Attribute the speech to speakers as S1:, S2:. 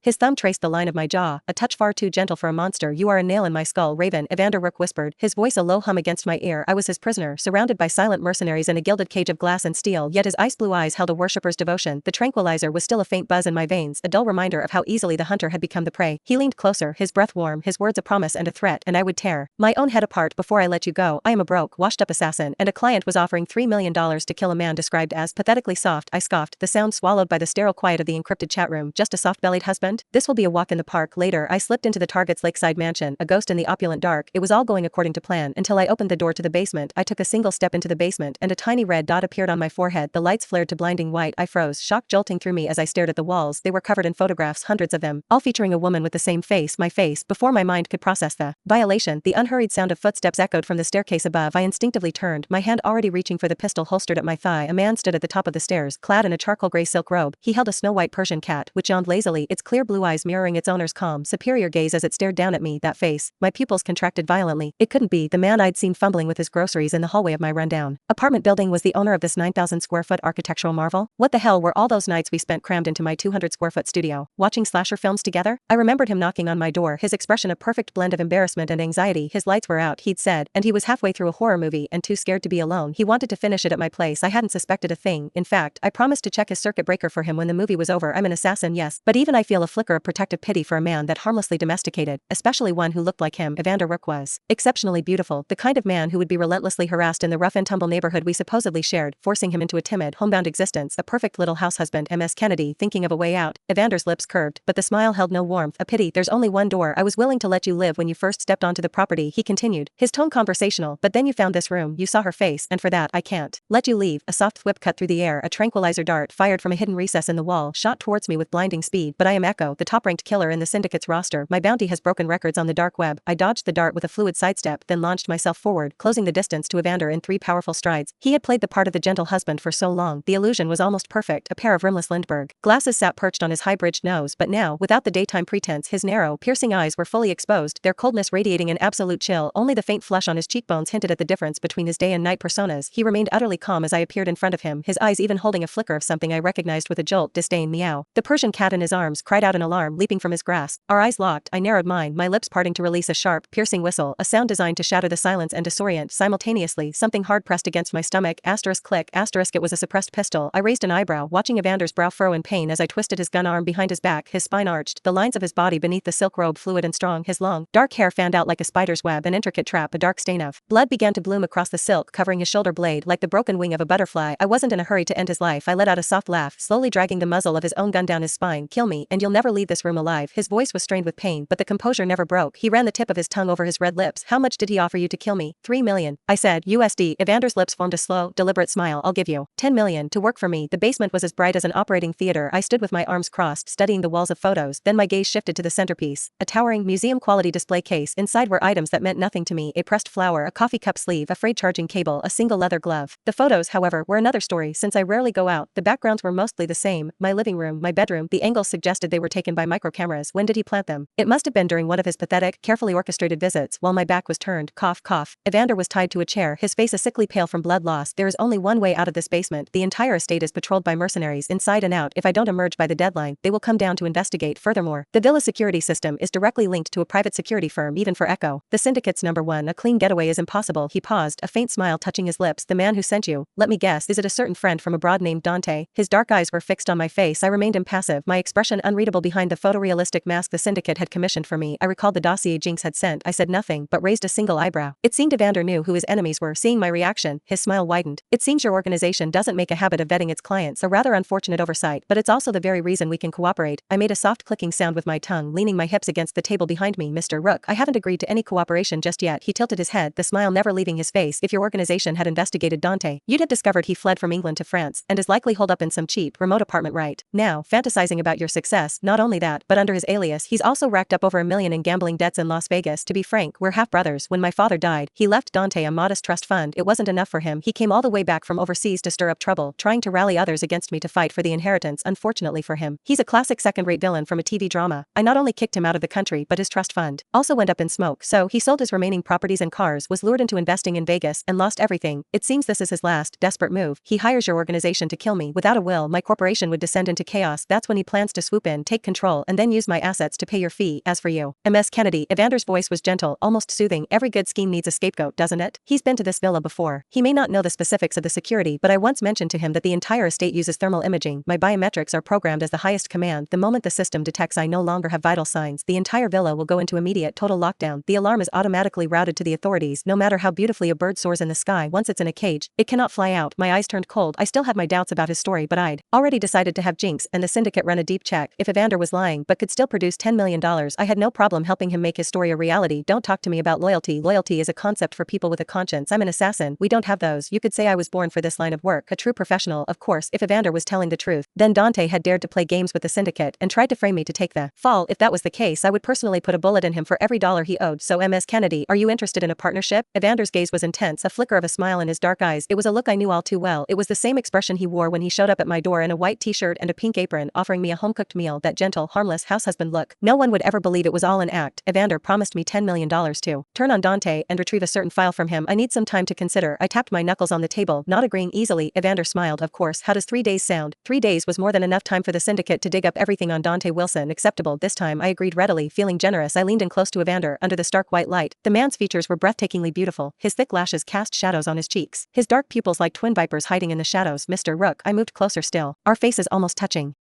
S1: His thumb traced the line of my jaw, a touch far too gentle for a monster. You are a nail in my skull, Raven, Evander Rook whispered, his voice a low hum against my ear. I was his prisoner, surrounded by silent mercenaries in a gilded cage of glass and steel, yet his ice blue eyes held a worshipper's devotion. The tranquilizer was still a faint buzz in my veins, a dull reminder of how easily the hunter had become the prey. He leaned closer, his breath warm, his words a promise and a threat, and I would tear my own head apart before I let you go. I am a broke, washed-up assassin, and a client was offering $3 million to kill a man described as pathetically soft. I scoffed, the sound swallowed by the sterile quiet of the encrypted chat room. Just a soft-bellied husband? This will be a walk in the park. Later, I slipped into the target's lakeside mansion, a ghost in the opulent dark. It was all going according to plan until I opened the door to the basement. I took a single step into the basement, and a tiny red dot appeared on my forehead. The lights flared to blinding white. I froze, shock jolting through me as I stared at the walls. They were covered in photographs, hundreds of them, all featuring a woman with the same face, my face. Before my mind could process the violation, the unhurried sound of footsteps echoed from the staircase above. I instinctively turned, my hand already reaching for the pistol holstered at my thigh. A man stood at the top of the stairs, clad in a charcoal gray silk robe. He held a snow-white Persian cat, which yawned lazily, its clear blue eyes mirroring its owner's calm, superior gaze as it stared down at me. That face, my pupils contracted violently. It couldn't be the man I'd seen fumbling with his groceries in the hallway of my rundown apartment building. Was the owner of this 9,000 square foot architectural marvel? What the hell were all those nights we spent crammed into my 200 square foot studio, watching slasher films together? I remembered him knocking on my door, his expression a perfect blend of embarrassment and anxiety. His lights were out, he'd said, and he was halfway through a horror movie and too scared to be alone. He wanted to finish it at my place. I hadn't suspected a thing. In fact, I promised to check his circuit breaker for him when the movie was over. I'm an assassin, yes, but even I feel a flicker of protective pity for a man that harmlessly domesticated, especially one who looked like him. Evander Rook was exceptionally beautiful, the kind of man who would be relentlessly harassed in the rough and tumble neighborhood we supposedly shared, forcing him into a timid, homebound existence, a perfect little house husband. M.S. Kennedy, thinking of a way out. Evander's lips curved, but the smile held no warmth. A pity. There's only one door. I was willing to let you live when you first stepped onto the property, he continued, his tone conversational, but then you found this room, you saw her face, and for that, I can't let you leave. A soft whip cut through the air, a tranquilizer dart fired from a hidden recess in the wall shot towards me with blinding speed. But I am Echo, the top-ranked killer in the syndicate's roster. My bounty has broken records on the dark web. I dodged the dart with a fluid sidestep, then launched myself forward, closing the distance to Evander in 3 powerful strides. He had played the part of the gentle husband for so long, the illusion was almost perfect, a pair of rimless Lindbergh glasses sat perched on his high-bridged nose, but now, without the daytime pretense, his narrow, piercing eyes were fully exposed, their coldness radiating an absolute chill. Only the faint flush on his cheekbones hinted at the difference between his day and night personas. He remained utterly calm as I appeared in front of him, his eyes even holding a flicker of something I recognized with a jolt. Disdain. Meow. The Persian cat in his arms cried out in alarm, leaping from his grasp. Our eyes locked. I narrowed mine, my lips parting to release a sharp, piercing whistle, a sound designed to shatter the silence and disorient. Simultaneously, something hard pressed against my stomach. Asterisk click. Asterisk. It was a suppressed pistol. I raised an eyebrow, watching Evander's brow furrow in pain as I twisted his gun arm behind his back. His spine arched, the lines of his body beneath the silk robe fluid and strong. His long, dark hair fanned out like a spider's web, an intricate trap. A dark stain of blood began to bloom across the silk, covering his shoulder blade like the broken wing of a butterfly. I wasn't in a hurry to end his life. I let out a soft laugh, slowly dragging the muzzle of his own gun down his spine. Kill me, and you'll never leave this room alive. His voice was strained with pain, but the composure never broke. He ran the tip of his tongue over his red lips. How much did he offer you to kill me? 3 million. I said, USD. Evander's lips formed a slow, deliberate smile. I'll give you 10 million to work for me. The basement was as bright as an operating theater. I stood with my arms crossed, studying the walls of photos. Then my gaze shifted to the centerpiece, a towering, museum-quality display case. Inside were items that meant nothing to me: a pressed flower, a coffee cup sleeve, a frayed charging cable, a single leather glove. The photos, however, were another story. Since I rarely go out, the backgrounds were mostly the same: my living room, my bedroom. The angles suggested they were taken by micro cameras. When did he plant them? It must have been during one of his pathetic, carefully orchestrated visits, while my back was turned. Cough, cough. Evander was tied to a chair, his face a sickly pale from blood loss. There is only one way out of this basement. The entire estate is patrolled by mercenaries, inside and out. If I don't emerge by the deadline, they will come down to investigate. Furthermore, the villa security system is directly linked to a private security firm. Even for Echo, the syndicate's #1, a clean getaway is impossible. He paused, a faint smile touching his lips. The man who sent you, let me guess, is it a certain friend from abroad named Dante? His dark eyes were fixed on my face. I remained impassive, my expression unreadable behind the photorealistic mask the syndicate had commissioned for me. I recalled the dossier Jinx had sent. I said nothing, but raised a single eyebrow. It seemed Evander knew who his enemies were. Seeing my reaction, his smile widened. It seems your organization doesn't make a habit of vetting its clients, a rather unfortunate oversight, but it's also the very reason we can cooperate. I made a soft clicking sound with my tongue, leaning my hips against the table behind me. Mr. Rook, I haven't agreed to any cooperation just yet. He tilted his head, the smile never leaving his face. If your organization had investigated Dante, you'd have discovered he fled from England to France, and is likely holed up in some cheap, remote apartment right now, fantasizing about your success. Not only that, but under his alias, he's also racked up over $1 million in gambling debts in Las Vegas. To be frank, we're half-brothers. When my father died, he left Dante a modest trust fund. It wasn't enough for him. He came all the way back from overseas to stir up trouble, trying to rally others against me to fight for the inheritance. Unfortunately for him, he's a classic second-rate villain from a TV drama. I not only kicked him out of the country, but his trust fund also went up in smoke. So he sold his remaining properties and cars, was lured into investing in Vegas, and lost everything. It seems this is his last, desperate move. He hires your organization to kill me. Without a will, my corporation would descend into chaos. That's when he plans to swoop in, take take control and then use my assets to pay your fee. As for you, Ms. Kennedy, Evander's voice was gentle, almost soothing. Every good scheme needs a scapegoat, doesn't it? He's been to this villa before. He may not know the specifics of the security, but I once mentioned to him that the entire estate uses thermal imaging. My biometrics are programmed as the highest command. The moment the system detects I no longer have vital signs, the entire villa will go into immediate total lockdown. The alarm is automatically routed to the authorities. No matter how beautifully a bird soars in the sky, once it's in a cage, it cannot fly out. My eyes turned cold. I still had my doubts about his story, but I'd already decided to have Jinx and the syndicate run a deep check. If Evander was lying but could still produce $10 million, I had no problem helping him make his story a reality. Don't talk to me about loyalty. Loyalty is a concept for people with a conscience. I'm an assassin. We don't have those. You could say I was born for this line of work, a true professional. Of course, if Evander was telling the truth, then Dante had dared to play games with the syndicate and tried to frame me to take the fall. If that was the case, I would personally put a bullet in him for every dollar he owed. So Ms. Kennedy, are you interested in a partnership? Evander's gaze was intense, a flicker of a smile in his dark eyes. It was a look I knew all too well. It was the same expression he wore when he showed up at my door in a white t-shirt and a pink apron, offering me a home-cooked meal. That gentle, harmless house husband look. No one would ever believe it was all an act. Evander promised me $10 million to turn on Dante and retrieve a certain file from him. I need some time to consider. I tapped my knuckles on the table, not agreeing easily. Evander smiled. Of course, how does 3 days sound? 3 days was more than enough time for the syndicate to dig up everything on Dante Wilson. Acceptable. This time I agreed readily. Feeling generous, I leaned in close to Evander under the stark white light. The man's features were breathtakingly beautiful. His thick lashes cast shadows on his cheeks, his dark pupils like twin vipers hiding in the shadows. Mr. Rook, I moved closer still, our faces almost touching.